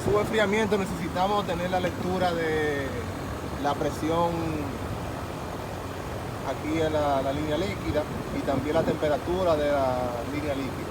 subenfriamiento necesitamos tener la lectura de la presión aquí en la línea líquida y también la temperatura de la línea líquida.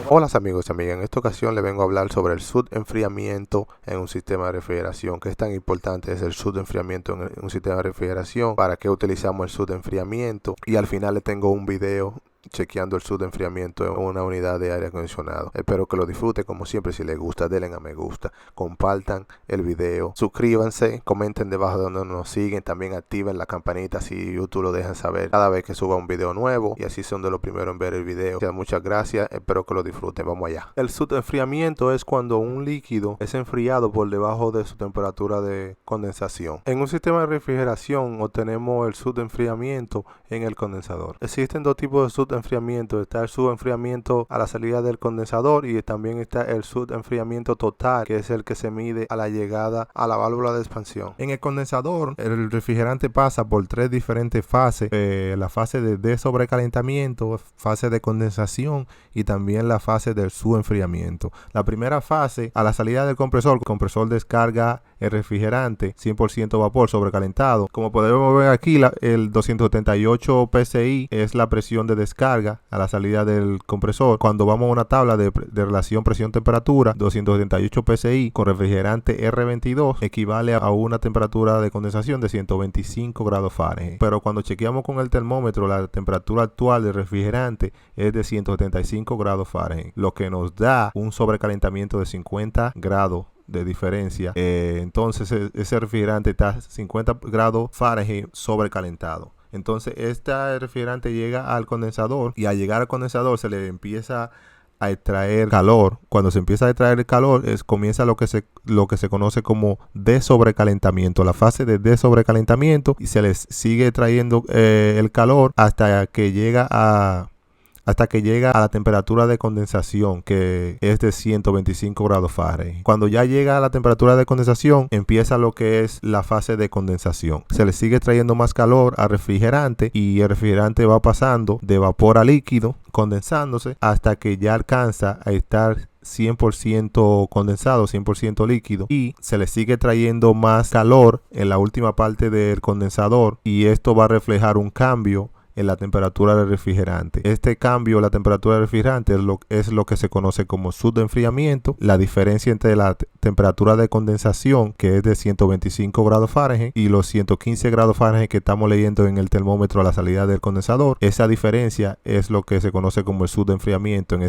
Hola amigos y amigas, en esta ocasión les vengo a hablar sobre el subenfriamiento en un sistema de refrigeración. ¿Qué es tan importante es el subenfriamiento en un sistema de refrigeración? ¿Para qué utilizamos el subenfriamiento? Y al final les tengo un video chequeando el subenfriamiento en una unidad de aire acondicionado. Espero que lo disfruten. Como siempre, si les gusta, denle a me gusta, compartan el video, suscríbanse, comenten debajo de donde nos siguen, también activen la campanita si YouTube lo dejan saber cada vez que suba un video nuevo y así son de los primeros en ver el video. Muchas gracias, espero que lo disfruten. Vamos allá. El subenfriamiento es cuando un líquido es enfriado por debajo de su temperatura de condensación. En un sistema de refrigeración obtenemos el subenfriamiento en el condensador. Existen dos tipos de subenfriamiento. Está el subenfriamiento a la salida del condensador y también está el subenfriamiento total, que es el que se mide a la llegada a la válvula de expansión. En el condensador, el refrigerante pasa por tres diferentes fases: la fase de desobrecalentamiento, fase de condensación y también la fase del subenfriamiento. La primera fase, a la salida del compresor, el compresor descarga el refrigerante 100% vapor sobrecalentado. Como podemos ver aquí, el 278 psi es la presión de descarga a la salida del compresor. Cuando vamos a una tabla de relación presión-temperatura, 278 psi con refrigerante R22 equivale a una temperatura de condensación de 125 grados Fahrenheit. Pero cuando chequeamos con el termómetro, la temperatura actual del refrigerante es de 175 grados Fahrenheit, lo que nos da un sobrecalentamiento de 50 grados de diferencia. Entonces ese refrigerante está a 50 grados Fahrenheit sobrecalentado. Entonces este refrigerante llega al condensador y al llegar al condensador se le empieza a extraer calor. Cuando se empieza a extraer el calor comienza lo que se conoce como desobrecalentamiento, la fase de desobrecalentamiento, y se les sigue extrayendo el calor hasta que llega a la temperatura de condensación, que es de 125 grados Fahrenheit. Cuando ya llega a la temperatura de condensación, empieza lo que es la fase de condensación. Se le sigue trayendo más calor al refrigerante y el refrigerante va pasando de vapor a líquido, condensándose hasta que ya alcanza a estar 100% condensado, 100% líquido, y se le sigue trayendo más calor en la última parte del condensador, y esto va a reflejar un cambio en la temperatura del refrigerante. Este cambio en la temperatura del refrigerante es lo que se conoce como subenfriamiento. La diferencia entre la temperatura de condensación, que es de 125 grados Fahrenheit, y los 115 grados Fahrenheit que estamos leyendo en el termómetro a la salida del condensador, esa diferencia es lo que se conoce como el subenfriamiento. En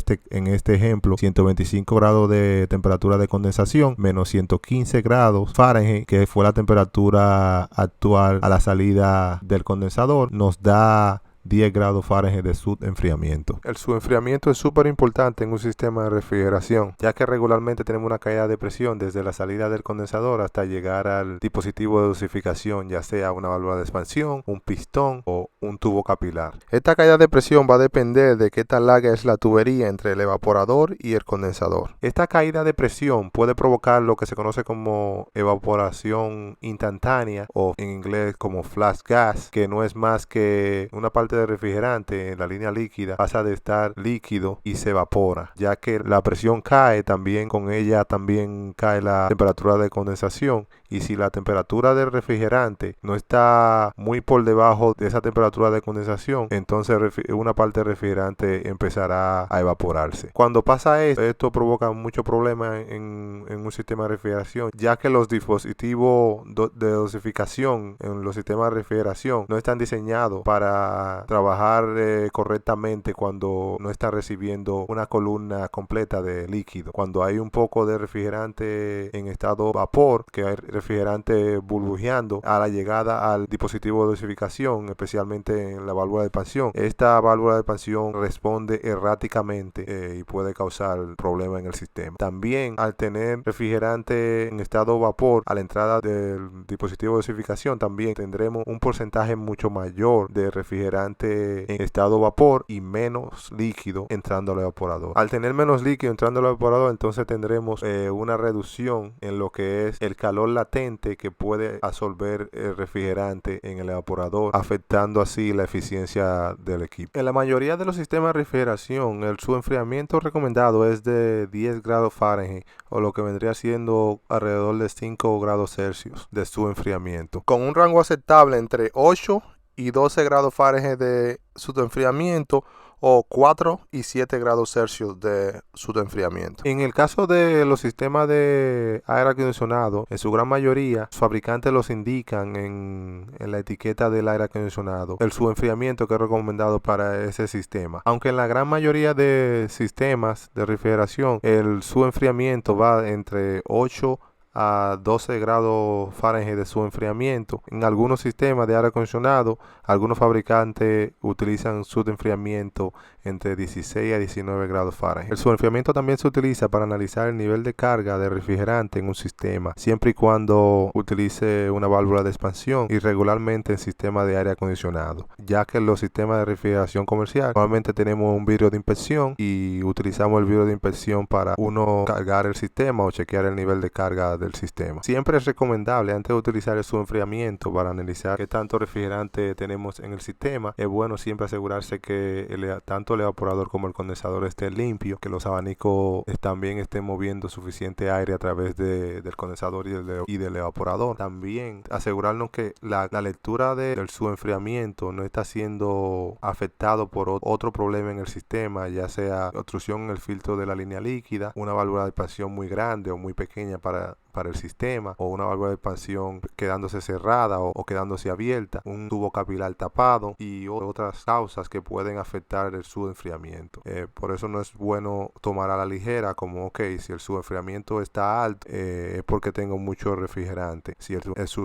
este ejemplo, 125 grados de temperatura de condensación menos 115 grados Fahrenheit, que fue la temperatura actual a la salida del condensador, nos da 10 grados Fahrenheit de subenfriamiento. El subenfriamiento es súper importante en un sistema de refrigeración, ya que regularmente tenemos una caída de presión desde la salida del condensador hasta llegar al dispositivo de dosificación, ya sea una válvula de expansión, un pistón o un tubo capilar. Esta caída de presión va a depender de qué tan larga es la tubería entre el evaporador y el condensador. Esta caída de presión puede provocar lo que se conoce como evaporación instantánea, o en inglés como flash gas, que no es más que una parte de refrigerante en la línea líquida pasa de estar líquido y se evapora, ya que la presión cae, también con ella también cae la temperatura de condensación, y si la temperatura del refrigerante no está muy por debajo de esa temperatura de condensación, entonces una parte del refrigerante empezará a evaporarse. Cuando pasa esto provoca mucho problema en un sistema de refrigeración, ya que los dispositivos de dosificación en los sistemas de refrigeración no están diseñados para trabajar correctamente cuando no está recibiendo una columna completa de líquido. Cuando hay un poco de refrigerante en estado vapor, que hay refrigerante burbujeando a la llegada al dispositivo de dosificación, especialmente en la válvula de expansión, esta válvula de expansión responde erráticamente y puede causar problemas en el sistema. También, al tener refrigerante en estado vapor a la entrada del dispositivo de dosificación, también tendremos un porcentaje mucho mayor de refrigerante refrigerante en estado vapor y menos líquido entrando al evaporador. Al tener menos líquido entrando al evaporador, entonces tendremos una reducción en lo que es el calor latente que puede absorber el refrigerante en el evaporador, afectando así la eficiencia del equipo. En la mayoría de los sistemas de refrigeración, su enfriamiento recomendado es de 10 grados Fahrenheit, o lo que vendría siendo alrededor de 5 grados Celsius de su enfriamiento, con un rango aceptable entre 8 y 12 grados Fahrenheit de su enfriamiento, o 4 y 7 grados Celsius de su enfriamiento. En el caso de los sistemas de aire acondicionado, en su gran mayoría, los fabricantes los indican en la etiqueta del aire acondicionado su enfriamiento que es recomendado para ese sistema. Aunque en la gran mayoría de sistemas de refrigeración, su enfriamiento va entre 8 a 12 grados Fahrenheit de su enfriamiento. En algunos sistemas de aire acondicionado, algunos fabricantes utilizan su enfriamiento entre 16 a 19 grados Fahrenheit. El enfriamiento también se utiliza para analizar el nivel de carga de refrigerante en un sistema, siempre y cuando utilice una válvula de expansión, y regularmente en sistemas de aire acondicionado, ya que en los sistemas de refrigeración comercial normalmente tenemos un vidrio de inspección y utilizamos el vidrio de inspección para uno cargar el sistema o chequear el nivel de carga del sistema. Siempre es recomendable, antes de utilizar el enfriamiento para analizar qué tanto refrigerante tenemos en el sistema, es bueno siempre asegurarse que tanto el evaporador como el condensador esté limpio, que los abanicos también estén moviendo suficiente aire a través del condensador y del evaporador. También asegurarnos que la lectura del enfriamiento no está siendo afectado por otro problema en el sistema, ya sea obstrucción en el filtro de la línea líquida, una válvula de expansión muy grande o muy pequeña para el sistema, o una válvula de expansión quedándose cerrada o quedándose abierta, un tubo capilar tapado y otras causas que pueden afectar el enfriamiento. Por eso no es bueno tomar a la ligera como, ok, si el enfriamiento está alto, es porque tengo mucho refrigerante. Si el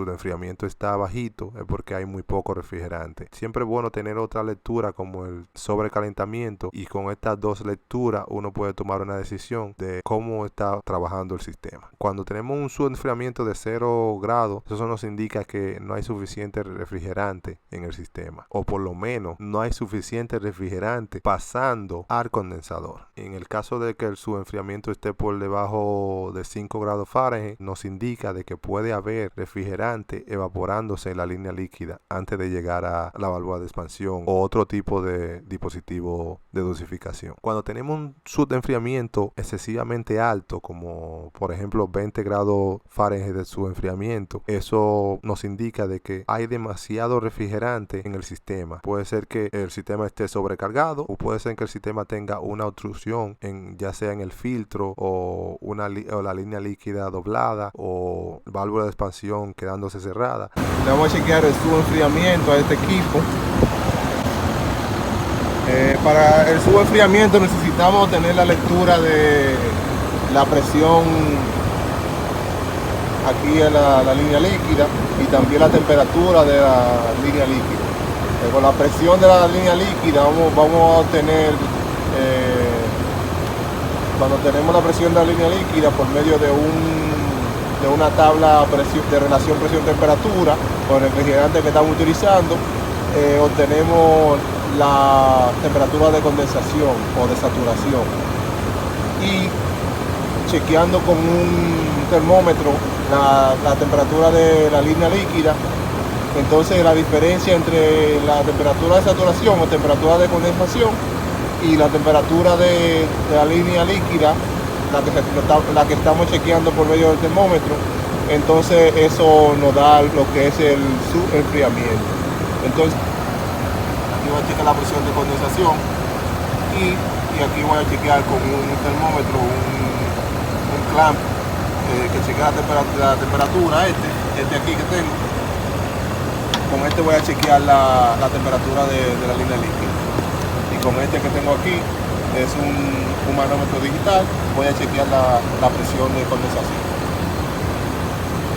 enfriamiento está bajito, es porque hay muy poco refrigerante. Siempre es bueno tener otra lectura como el sobrecalentamiento, y con estas dos lecturas uno puede tomar una decisión de cómo está trabajando el sistema. Cuando tenemos un enfriamiento de 0 grados, eso nos indica que no hay suficiente refrigerante en el sistema, o por lo menos no hay suficiente refrigerante pasando al condensador. En el caso de que el enfriamiento esté por debajo de 5 grados Fahrenheit, nos indica de que puede haber refrigerante evaporándose en la línea líquida antes de llegar a la válvula de expansión o otro tipo de dispositivo de dosificación. Cuando tenemos un enfriamiento excesivamente alto, como por ejemplo 20 grados Fahrenheit de su enfriamiento, eso nos indica de que hay demasiado refrigerante en el sistema. Puede ser que el sistema esté sobrecargado, o puede ser que el sistema tenga una obstrucción ya sea en el filtro o la línea líquida doblada, o válvula de expansión quedándose cerrada. Le vamos a chequear el enfriamiento a este equipo. Para el enfriamiento necesitamos tener la lectura de la presión aquí en la línea líquida, y también la temperatura de la línea líquida. Con la presión de la línea líquida vamos a obtener, cuando tenemos la presión de la línea líquida por medio de una tabla de relación presión-temperatura con el refrigerante que estamos utilizando, obtenemos la temperatura de condensación o de saturación, y chequeando con un termómetro la temperatura de la línea líquida, entonces la diferencia entre la temperatura de saturación o temperatura de condensación y la temperatura de la línea líquida, la que estamos chequeando por medio del termómetro, entonces eso nos da lo que es el enfriamiento. Entonces aquí voy a chequear la presión de condensación, y aquí voy a chequear con un termómetro, un clamp que chequea la temperatura, este aquí que tengo. Con este voy a chequear la temperatura de la línea líquida, y con este que tengo aquí es un manómetro digital, voy a chequear la presión de condensación.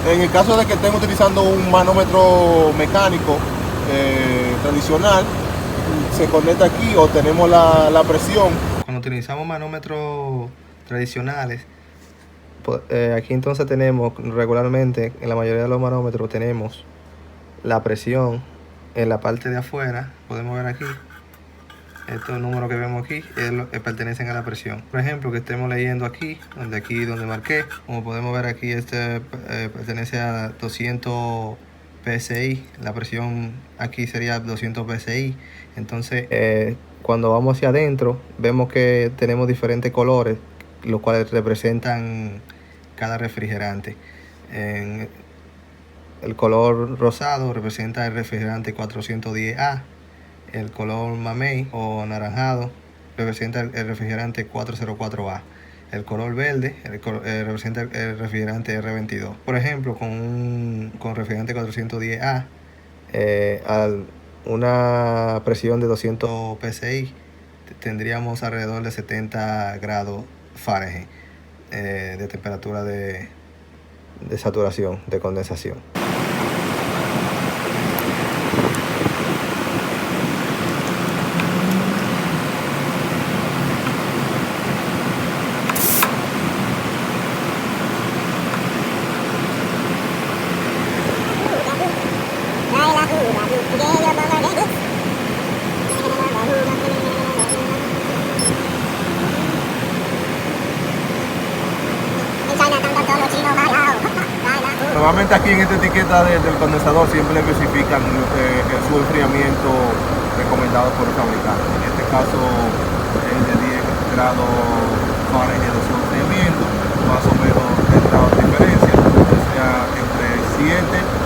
En el caso de que estén utilizando un manómetro mecánico tradicional, se conecta aquí, o tenemos la presión. Cuando utilizamos manómetros tradicionales, aquí entonces tenemos regularmente, en la mayoría de los manómetros tenemos la presión En la parte de afuera podemos ver aquí, estos números que vemos aquí pertenecen a la presión. Por ejemplo, que estemos leyendo aquí donde marqué, como podemos ver aquí, pertenece a 200 PSI. La presión aquí sería 200 PSI. Entonces, cuando vamos hacia adentro, vemos que tenemos diferentes colores, los cuales representan cada refrigerante. El color rosado representa el refrigerante 410A. El color mamey o anaranjado representa el refrigerante 404A. El color verde representa el refrigerante R22. Por ejemplo, con refrigerante 410A, una presión de 200 PSI, tendríamos alrededor de 70 grados Fahrenheit de temperatura de saturación, de condensación. Normalmente aquí en esta etiqueta del condensador siempre especifican su enfriamiento recomendado por el fabricante. En este caso es de 10 grados Fahrenheit de su enfriamiento, más o menos 10 grados de diferencia, o sea, entre 7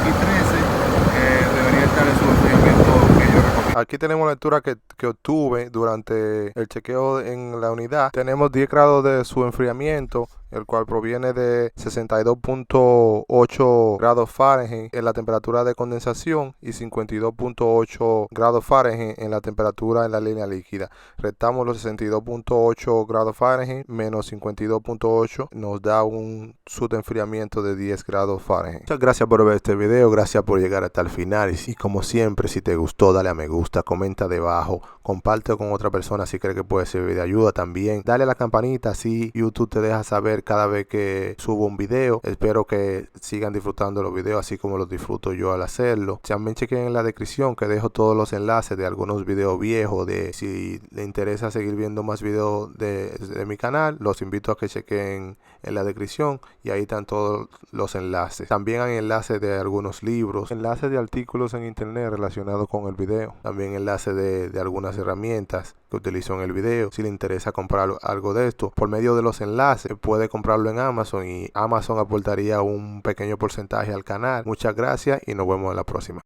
y 13 debería estar en su enfriamiento que yo recomiendo. Aquí tenemos la lectura que obtuve durante el chequeo en la unidad. Tenemos 10 grados de su enfriamiento, el cual proviene de 62.8 grados Fahrenheit en la temperatura de condensación y 52.8 grados Fahrenheit en la temperatura en la línea líquida. Restamos los 62.8 grados Fahrenheit menos 52.8, nos da un subenfriamiento de 10 grados Fahrenheit. Muchas gracias por ver este video, gracias por llegar hasta el final y como siempre, si te gustó, dale a me gusta, comenta debajo, comparte con otra persona si cree que puede servir de ayuda también. Dale a la campanita, así YouTube te deja saber cada vez que subo un video. Espero que sigan disfrutando los videos así como los disfruto yo al hacerlo. También chequen en la descripción que dejo todos los enlaces de algunos videos viejos, de si le interesa seguir viendo más videos de mi canal, los invito a que chequen en la descripción y ahí están todos los enlaces. También hay enlaces de algunos libros, enlaces de artículos en internet relacionados con el video, también enlaces de algunas herramientas que utilizo en el video. Si le interesa comprar algo de esto por medio de los enlaces, puede comprarlo en Amazon y Amazon aportaría un pequeño porcentaje al canal. Muchas gracias y nos vemos en la próxima.